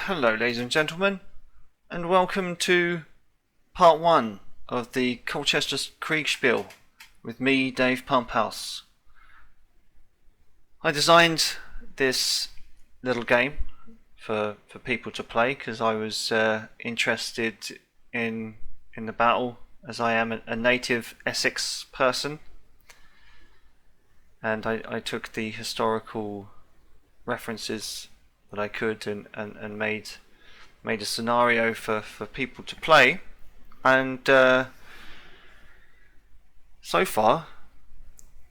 Hello, ladies and gentlemen, and welcome to part 1 of the Colchester Kriegsspiel with me, Dave Pumphouse. I designed this little game for people to play because I was interested in the battle, as I am a native Essex person, and I took the historical references that I could and made a scenario for people to play, and so far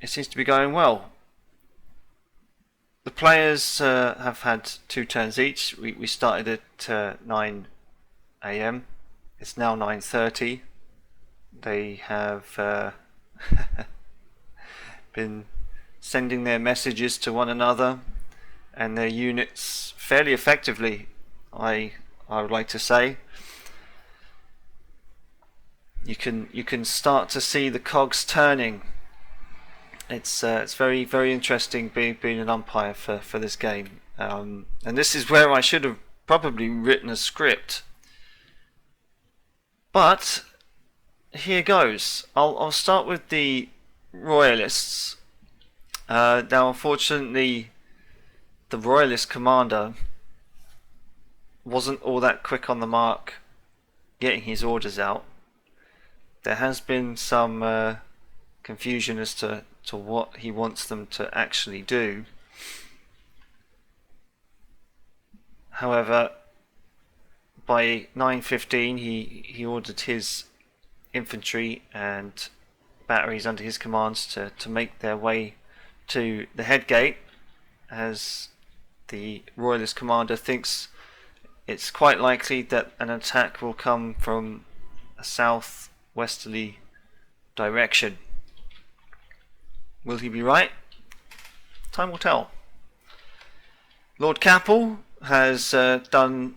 it seems to be going well. The players have had 2 turns each. We started at 9 AM. It's now 9:30. They have been sending their messages to one another and their units fairly effectively, I would like to say. You can start to see the cogs turning. It's very interesting being an umpire for this game, and this is where I should have probably written a script. But here goes. I'll start with the Royalists. Now, unfortunately, the Royalist commander wasn't all that quick on the mark getting his orders out. There has been some confusion as to what he wants them to actually do. However, by 9:15 he ordered his infantry and batteries under his commands to make their way to the head gate, as the Royalist commander thinks it's quite likely that an attack will come from a southwesterly direction. Will he be right? Time will tell. Lord Capel has done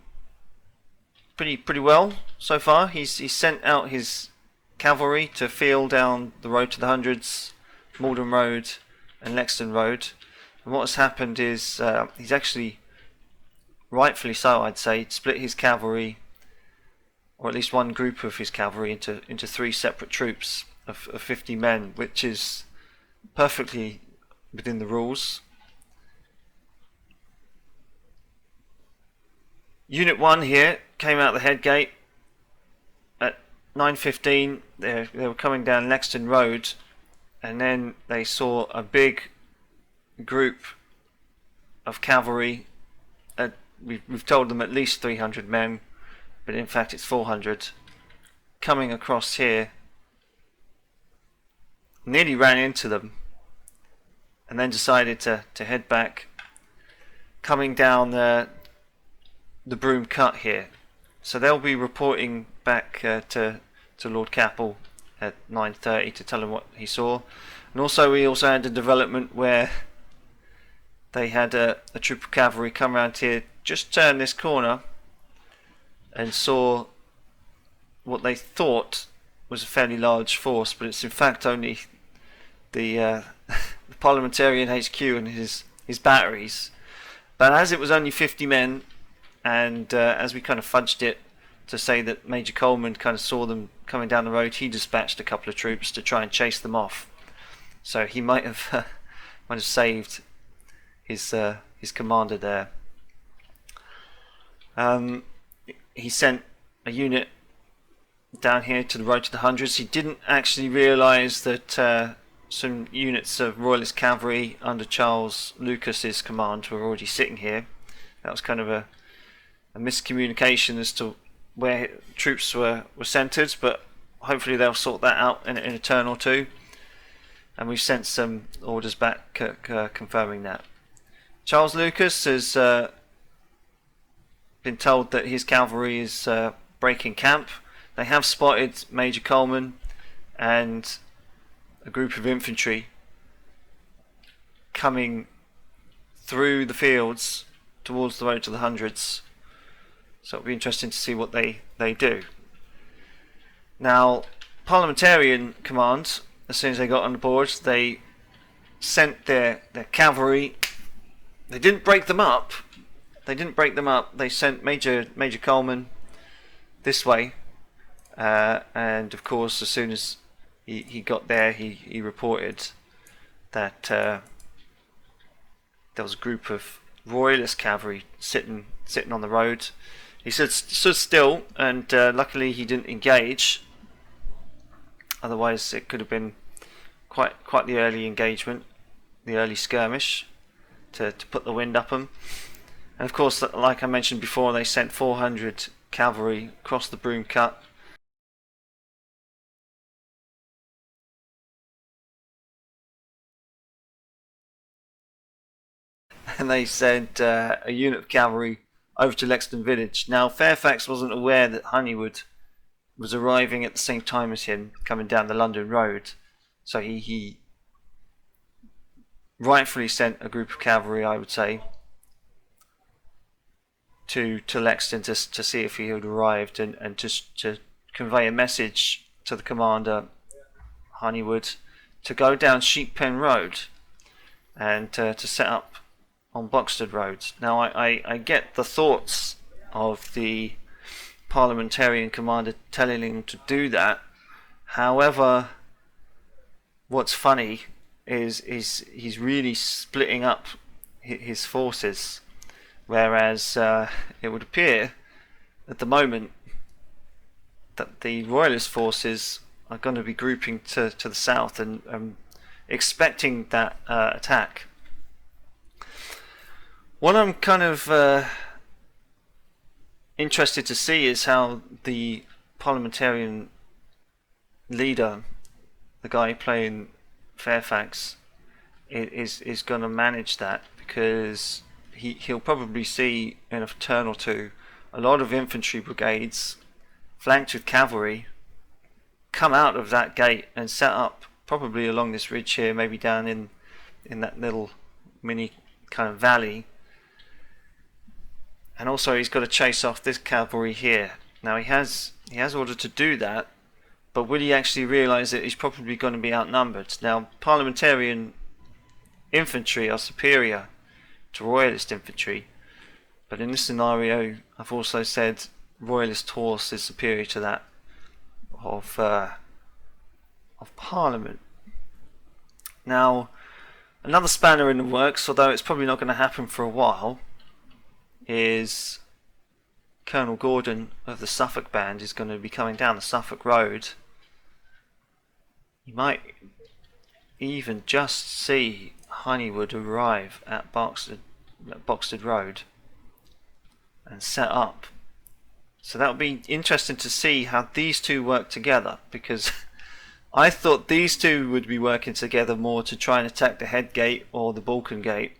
pretty well so far. He's sent out his cavalry to field down the road to the Hundreds, Malden Road and Lexden Road. And what has happened is he's actually, rightfully so I'd say, split his cavalry, or at least one group of his cavalry, into 3 separate troops of 50 men, which is perfectly within the rules. Unit 1 here came out the head gate at 9:15. They were coming down Lexden Road, and then they saw a big group of cavalry. We've told them at least 300 men, but in fact it's 400, coming across here. Nearly ran into them and then decided to head back, coming down the Broom Cut here. So they'll be reporting back to Lord Capel at 9:30 to tell him what he saw. And also we also had a development where they had a troop of cavalry come around here, just turn this corner, and saw what they thought was a fairly large force, but it's in fact only the parliamentarian HQ and his batteries. But as it was only 50 men, and as we kind of fudged it to say that Major Coleman kind of saw them coming down the road, he dispatched a couple of troops to try and chase them off. So he might have saved his commander there. He sent a unit down here to the road to the Hundreds. He didn't actually realise that some units of Royalist cavalry under Charles Lucas's command were already sitting here. That was kind of a miscommunication as to where troops were centred, but hopefully they'll sort that out in a turn or two. And we've sent some orders back confirming that. Charles Lucas has been told that his cavalry is breaking camp. They have spotted Major Coleman and a group of infantry coming through the fields towards the road to the Hundreds. So it'll be interesting to see what they do. Now, Parliamentarian Command, as soon as they got on board, they sent their cavalry. They didn't break them up, they didn't break them up. They sent Major Coleman this way, and of course, as soon as he got there, he reported that there was a group of Royalist cavalry sitting on the road. He stood still, and luckily he didn't engage. Otherwise, it could have been quite the early engagement, the early skirmish, to put the wind up them. And of course, like I mentioned before, they sent 400 cavalry across the Broom Cut. And they sent a unit of cavalry over to Lexington Village. Now, Fairfax wasn't aware that Honeywood was arriving at the same time as him, coming down the London road. So he rightfully sent a group of cavalry, I would say, to Lexington to see if he had arrived, and just to convey a message to the commander, Honeywood, to go down Sheep Pen Road and to set up on Boxted Road. Now I get the thoughts of the parliamentarian commander telling him to do that. However, what's funny is he's really splitting up his forces, whereas it would appear at the moment that the Royalist forces are going to be grouping to the south and expecting that attack. What I'm kind of interested to see is how the parliamentarian leader, the guy playing Fairfax, is going to manage that, because he'll probably see in a turn or two a lot of infantry brigades flanked with cavalry come out of that gate and set up probably along this ridge here, maybe down in that little mini kind of valley. And also he's got to chase off this cavalry here. Now he has ordered to do that, but will he actually realise that he's probably going to be outnumbered? Now, parliamentarian infantry are superior to Royalist infantry, but in this scenario I've also said Royalist horse is superior to that of Parliament. Now, another spanner in the works, although it's probably not going to happen for a while, is Colonel Gordon of the Suffolk band is going to be coming down the Suffolk road. You might even just see Honeywood arrive at Boxted Road and set up. So that'll be interesting to see how these two work together, because I thought these two would be working together more to try and attack the Head Gate or the Balkan Gate.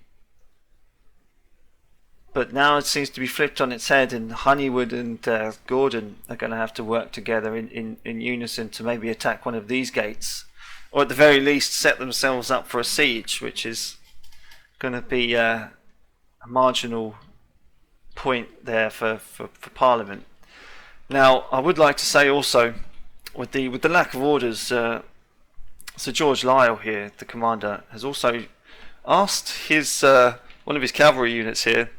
But now it seems to be flipped on its head, and Honeywood and Gordon are going to have to work together in unison to maybe attack one of these gates, or at the very least set themselves up for a siege, which is going to be a marginal point there for Parliament. Now, I would like to say also, with the lack of orders, Sir George Lisle here, the commander, has also asked his one of his cavalry units here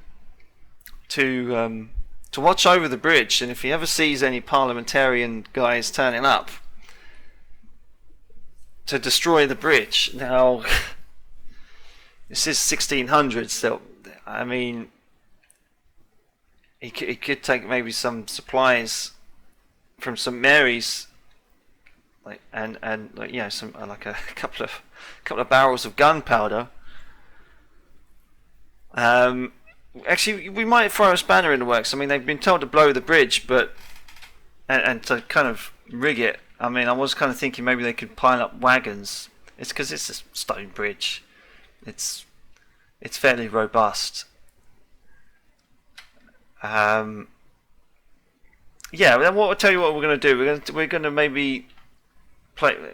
to watch over the bridge, and if he ever sees any parliamentarian guys turning up, to destroy the bridge. Now, this is 1600s, so I mean, he could take maybe some supplies from St Mary's, and some like a couple of barrels of gunpowder. Actually, we might throw a spanner in the works. I mean, they've been told to blow the bridge, but and to kind of rig it. I mean, I was kind of thinking maybe they could pile up wagons. It's because it's a stone bridge. It's fairly robust. Yeah, I'll tell you what we're going to do. We're going to maybe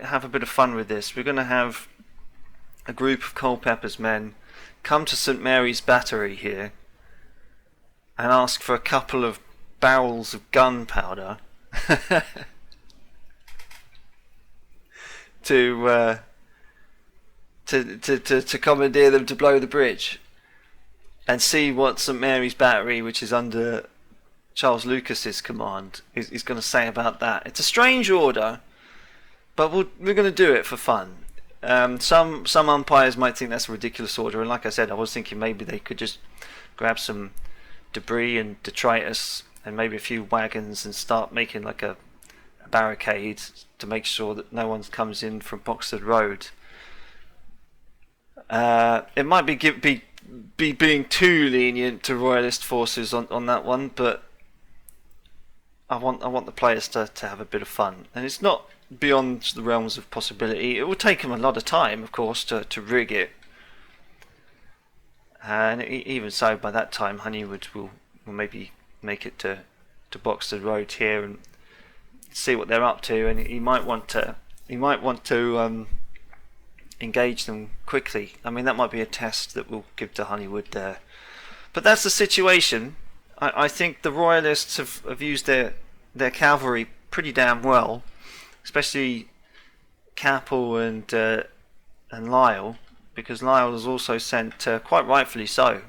have a bit of fun with this. We're going to have a group of Culpeper's men come to St Mary's Battery here and ask for a couple of barrels of gunpowder to commandeer them to blow the bridge. and see what St Mary's Battery, which is under Charles Lucas's command, is going to say about that. It's a strange order, but we're going to do it for fun. Some umpires might think that's a ridiculous order, and like I said, I was thinking maybe they could just grab some debris and detritus and maybe a few wagons and start making like a barricade to make sure that no one comes in from Boxford Road. It might be being too lenient to Royalist forces on that one, but I want the players to have a bit of fun, and it's not beyond the realms of possibility. It will take them a lot of time, of course, to rig it, and even so, by that time, Honeywood will maybe make it to Boxford Road here and see what they're up to, and he might want to engage them quickly. I mean, that might be a test that we'll give to Honeywood there. But that's the situation. I think the Royalists have used their cavalry pretty damn well, especially Capel and Lisle, because Lisle has also sent, quite rightfully so,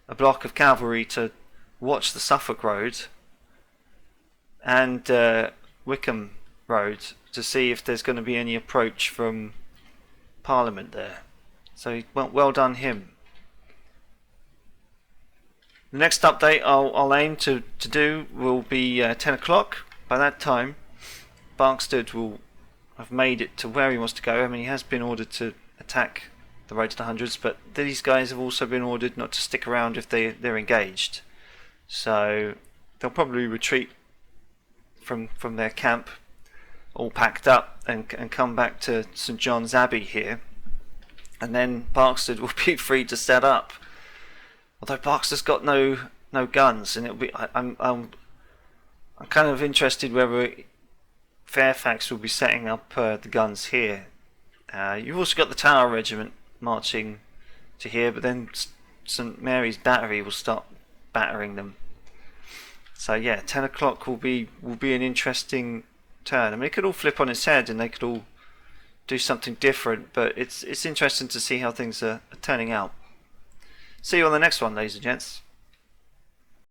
a block of cavalry to watch the Suffolk Road and Wickham Road to see if there's going to be any approach from Parliament there. So well done him. The next update I'll aim to do will be 10 o'clock. By that time, Barkstead will have made it to where he wants to go. I mean, he has been ordered to attack the road to the hundreds, but these guys have also been ordered not to stick around if they're engaged. So they'll probably retreat from their camp, all packed up, and come back to St John's Abbey here, and then Barkstead will be free to set up. Although Barkstead's got no guns, and it'll be I'm kind of interested whether Fairfax will be setting up the guns here. You've also got the Tower Regiment marching to here, but then St Mary's Battery will start battering them. So yeah, 10 o'clock will be an interesting turn. I mean, it could all flip on its head and they could all do something different, but it's interesting to see how things are turning out. See you on the next one, ladies and gents.